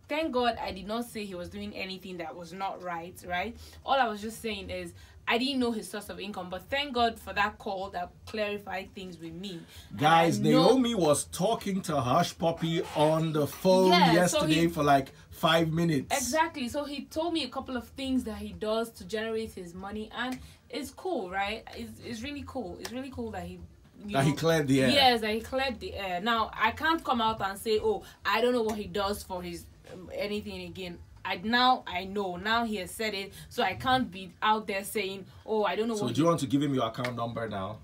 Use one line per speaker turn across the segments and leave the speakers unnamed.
thank God I did not say he was doing anything that was not right, right? All I was just saying is I didn't know his source of income, but thank God for that call that clarified things with me.
Guys, Naomi was talking to Hush Puppi on the phone yesterday for like 5 minutes.
Exactly. So he told me a couple of things that he does to generate his money, and it's cool, right? It's really cool. It's really cool that he
cleared the air.
Yes, that he cleared the air. Now, I can't come out and say, oh, I don't know what he does for his anything again. I know. Now he has said it, so I can't be out there saying, oh, I don't know.
So do you want to give him your account number now?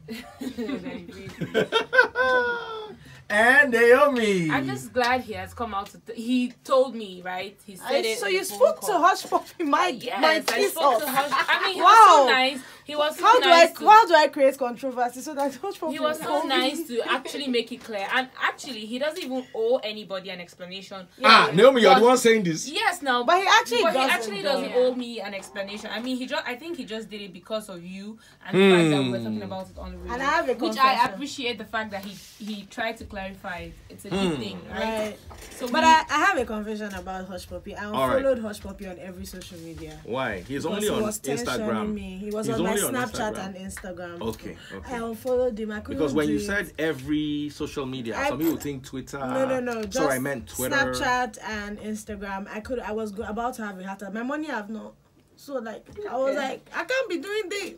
And Naomi.
I'm just glad he has come out. He told me, right? He said it.
So you spoke to Hush Puppi, my
I spoke to Hush. I mean, he was so nice. He was so
how
nice.
How do I create controversy so that Hush Puppi?
He was so nice to actually make it clear, and actually, he doesn't even owe anybody an explanation.
Naomi, you're the one saying this.
Yes, now,
but he actually
doesn't owe me an explanation. I mean, I think he just did it because of you and the fact that we were talking about it on the radio.
And I have a
which I appreciate the fact that he tried to clarify. It's a good thing, right? So,
but I have a confession about Hush Puppi. I unfollowed Hush Puppi on every social media.
Why? He's only on Instagram.
He was on my Snapchat and Instagram.
Okay.
I unfollowed him.
Because when you said every social media, some people think Twitter.
No. Just
so I meant Twitter,
Snapchat and Instagram. I was about to have a heart attack. My money have not. So like I was like, I can't be doing this.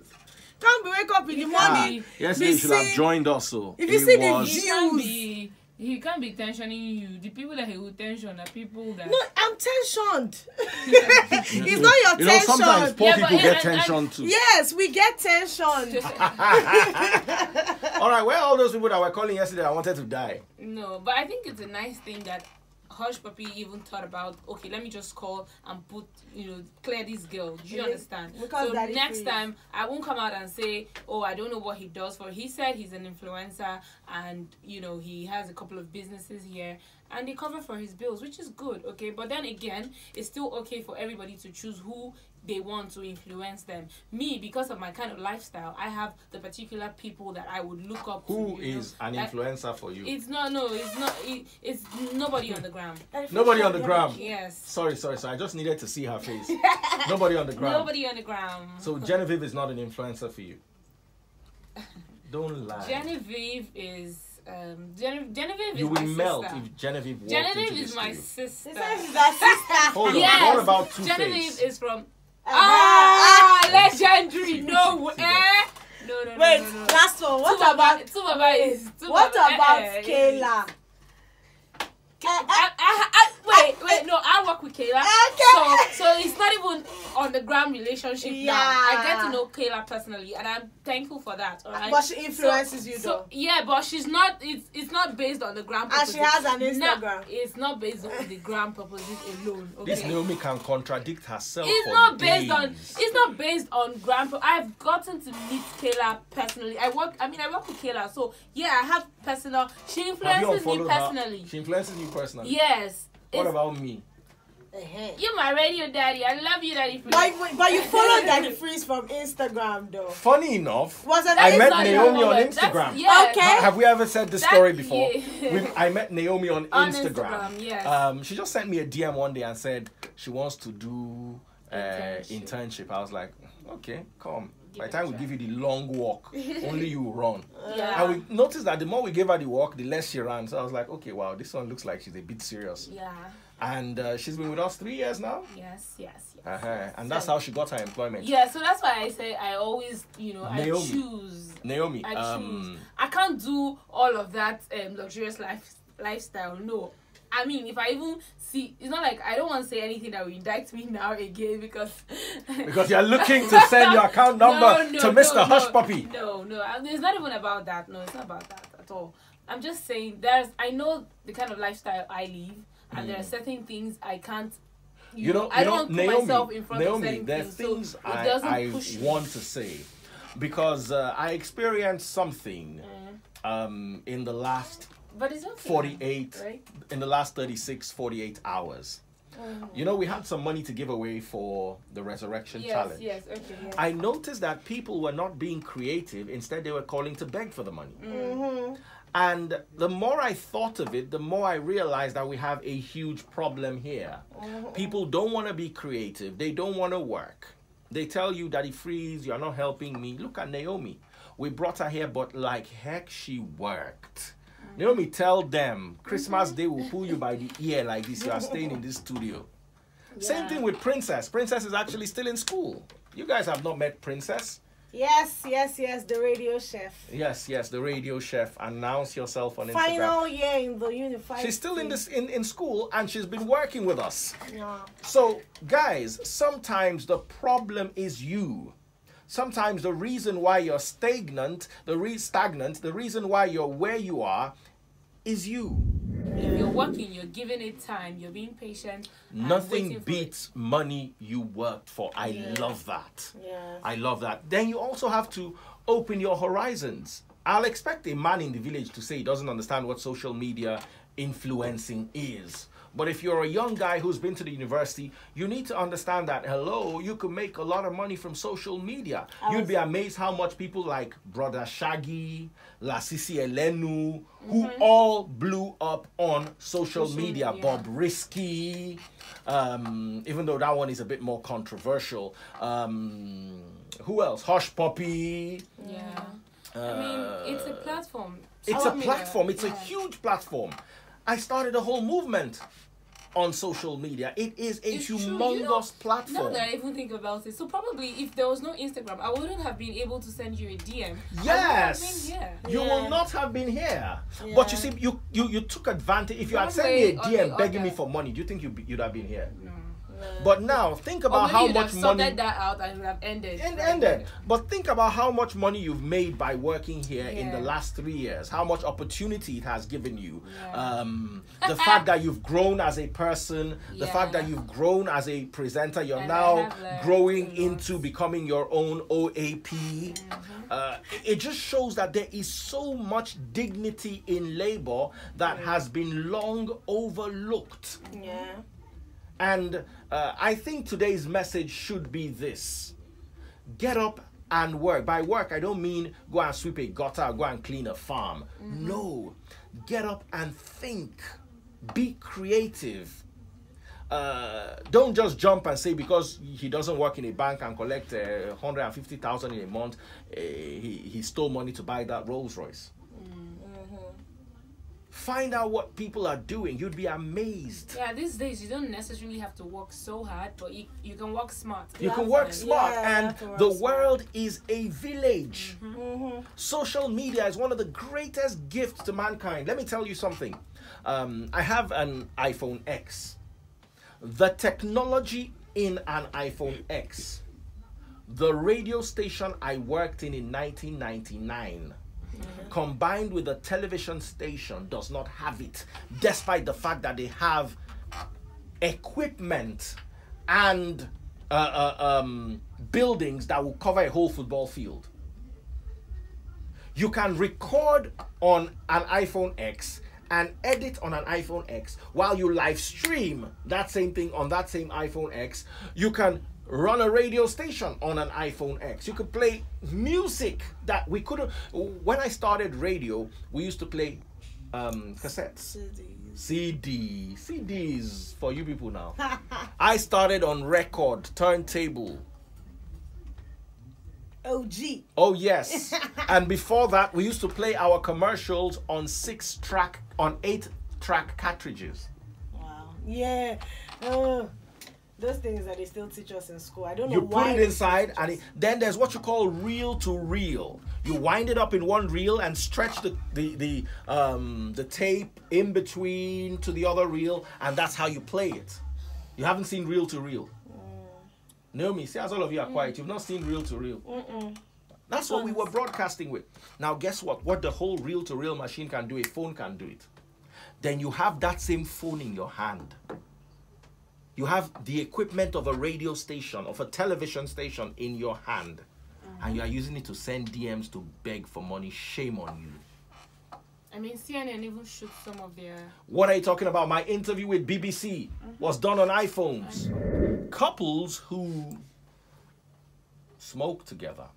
Can't be wake up in the morning.
Yes, you should have joined us. So
if you see the views.
He can't be tensioning you. The people that he will tension are people that...
No, I'm tensioned. It's not your tension.
Sometimes poor people get tension too.
Yes, we get tensioned.
All right, where are all those people that were calling yesterday I wanted to die?
No, but I think it's a nice thing that Hush Puppi even thought about, okay, let me just call and clear this girl. Do you understand?
Because
so next time, I won't come out and say, oh, I don't know what he does for. He said he's an influencer and, he has a couple of businesses here and they cover for his bills, which is good, okay? But then again, it's still okay for everybody to choose who they want to influence them. Me, because of my kind of lifestyle, I have the particular people that I would look up to.
Who is an influencer for you?
It's not. It's nobody on the gram.
Nobody on the gram?
Yes.
Sorry. I just needed to see her face. Nobody on the gram.
Nobody on the gram.
So Genevieve is not an influencer for you? Don't lie.
Genevieve is... Genevieve
you
is
will
my
melt
sister.
if Genevieve walked
Genevieve
into
is
the
my
studio.
sister.
She's our sister.
Hold on.
Yes.
What about Two-Face?
Genevieve is from... legendary. No way. No.
Wait, last one. What about Kayla?
Wait, no, I work with Kayla. Okay. So it's not even on the gram relationship now. I get to know Kayla personally and I'm thankful for that. All right?
But she influences you though.
Yeah, but she's not it's not based on the gram purposes.
And she has an Instagram.
No, it's not based on the gram purposes alone. Okay?
This Naomi can contradict herself.
It's not based on gram. I've gotten to meet Kayla personally. I work with Kayla, so yeah, I have personal. She influences me personally.
She influences you personally.
Yes.
What about me?
You're my radio daddy. I love you, Daddy Freeze.
But you follow Daddy Freeze from Instagram, though.
Funny enough,
I
met Naomi on Instagram.
Okay.
Have we ever said this story before? Yeah. I met Naomi on Instagram.
Yes.
She just sent me a DM one day and said she wants to do internship. I was like, okay, come. By the time we give you the long walk, only you run.
Yeah.
And we noticed that the more we gave her the walk, the less she ran. So I was like, okay, wow, this one looks like she's a bit serious.
Yeah.
And she's been with us 3 years now.
Yes.
And that's how she got her employment.
Yeah, so that's why I say I always,
Naomi.
I choose.
Naomi.
I choose. I can't do all of that luxurious lifestyle. No. I mean, if I even see, it's not like I don't want to say anything that will indict me now again because
you're looking to send your account number to Mr. Hush Puppi.
No, it's not even about that. No, it's not about that at all. I'm just saying I know the kind of lifestyle I live, and there are certain things I can't. I don't put myself in front of certain
there's
things.
So I want to say because I experienced something in the last.
But it's okay.
48
right?
In the last 48 hours. We had some money to give away for the resurrection challenge.
Yes.
I noticed that people were not being creative. Instead, they were calling to beg for the money. And the more I thought of it, the more I realized that we have a huge problem here. People don't want to be creative. They don't want to work. They tell you, Daddy Freeze, you're not helping me. Look at Naomi. We brought her here, but like heck, she worked. Naomi, tell them, Christmas Day will pull you by the ear like this. You are staying in this studio.
Yeah.
Same thing with Princess. Princess is actually still in school. You guys have not met Princess.
Yes, the radio chef.
Yes, the radio chef. Announce yourself on Instagram.
Final year in the university.
She's still in school, and she's been working with us.
Yeah.
So, guys, sometimes the problem is you. Sometimes the reason why you're stagnant, the reason why you're where you are, is you.
If you're working, you're giving it time, you're being patient.
Nothing beats money you worked for. I love that.
Yes.
I love that. Then you also have to open your horizons. I'll expect a man in the village to say he doesn't understand what social media influencing is. But if you're a young guy who's been to the university, you need to understand that, hello, you could make a lot of money from social media. You'd be amazed how much people like Brother Shaggy, La Sisi Elenu, who all blew up on social media. Bob Risky, even though that one is a bit more controversial. Who else? Hush Puppy.
Yeah. I mean, it's a platform.
It's a platform. It's a huge platform. I started a whole movement on social media. It is a humongous platform.
Now that I even think about it, so probably if there was no Instagram, I wouldn't have been able to send you a DM.
Yes, you will not have been here. But you see, you took advantage. If you had sent me a DM begging me for money, do you think you'd have been here? No. But now think about how much money.
Sorted that out and would have ended.
But think about how much money you've made by working here in the last 3 years. How much opportunity it has given you. The fact that you've grown as a person. The fact that you've grown as a presenter. You're now growing into becoming your own OAP. It just shows that there is so much dignity in labor that has been long overlooked.
Yeah.
And I think today's message should be this. Get up and work. By work, I don't mean go and sweep a gutter or go and clean a farm. No. Get up and think. Be creative. Don't just jump and say because he doesn't work in a bank and collect 150,000 in a month, he stole money to buy that Rolls Royce. Find out what people are doing. You'd be amazed.
Yeah, these days you don't necessarily have to work so hard, but you can work smart.
You can work smart, and the world is a village. Social media is one of the greatest gifts to mankind. Let me tell you something. I have an iPhone X. The technology in an iPhone X, the radio station I worked in 1999, combined with the television station, does not have it, despite the fact that they have equipment and buildings that will cover a whole football field. You can record on an iPhone X and edit on an iPhone X while you live stream that same thing on that same iPhone X. You can run a radio station on an iPhone X. You could play music that we couldn't. When I started radio, we used to play cassettes. CDs for you people now. I started on record, turntable.
OG.
Oh yes. And before that, we used to play our commercials on 8-track cartridges.
Wow. Yeah. Those things that they still teach us in school. I don't know
You
why.
put it inside, and then there's what you call reel to reel. You wind it up in one reel and stretch the tape in between to the other reel, and that's how you play it. You haven't seen reel to reel. Naomi, see, as all of you are quiet, you've not seen reel to reel. That's what we were broadcasting with. Now, guess what? What the whole reel to reel machine can do, a phone can do it. Then you have that same phone in your hand. You have the equipment of a radio station, of a television station in your hand. And you are using it to send DMs to beg for money. Shame on you.
I mean, CNN even shoot some of their...
What are you talking about? My interview with BBC was done on iPhones. Couples who smoke together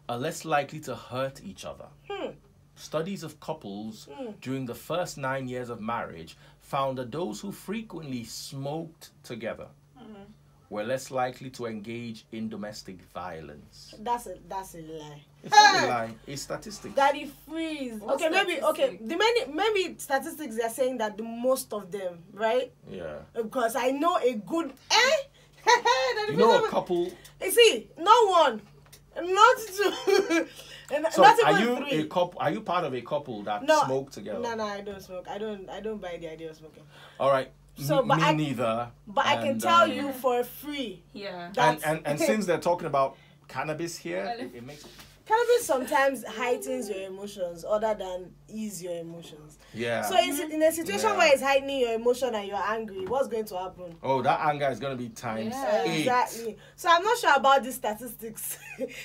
are less likely to hurt each other. studies of couples during the first 9 years of marriage found that those who frequently smoked together were less likely to engage in domestic violence.
That's a lie.
It's not a lie. It's statistics.
Daddy freeze.
What
Okay, maybe
statistic?
maybe statistics they're saying that the most of them, right?
Yeah.
Because I know a good Daddy
You know
freeze,
a couple.
You see, not one, not two, and
So
not
are
even
you
three.
a couple? Are you part of a couple that
No,
smoke together?
No, I don't smoke. I don't buy the idea of smoking.
All right.
So, but
me neither.
But I can
And,
tell you for free.
Yeah.
That's-
And since they're talking about cannabis here, it makes
Cannabis sometimes heightens your emotions other than ease your emotions.
yeah.
So in a situation
Yeah.
where it's heightening your emotion and you're angry, what's going to happen?
Oh, that anger is gonna be times
Yeah.
8.
Exactly. So I'm not sure about these statistics.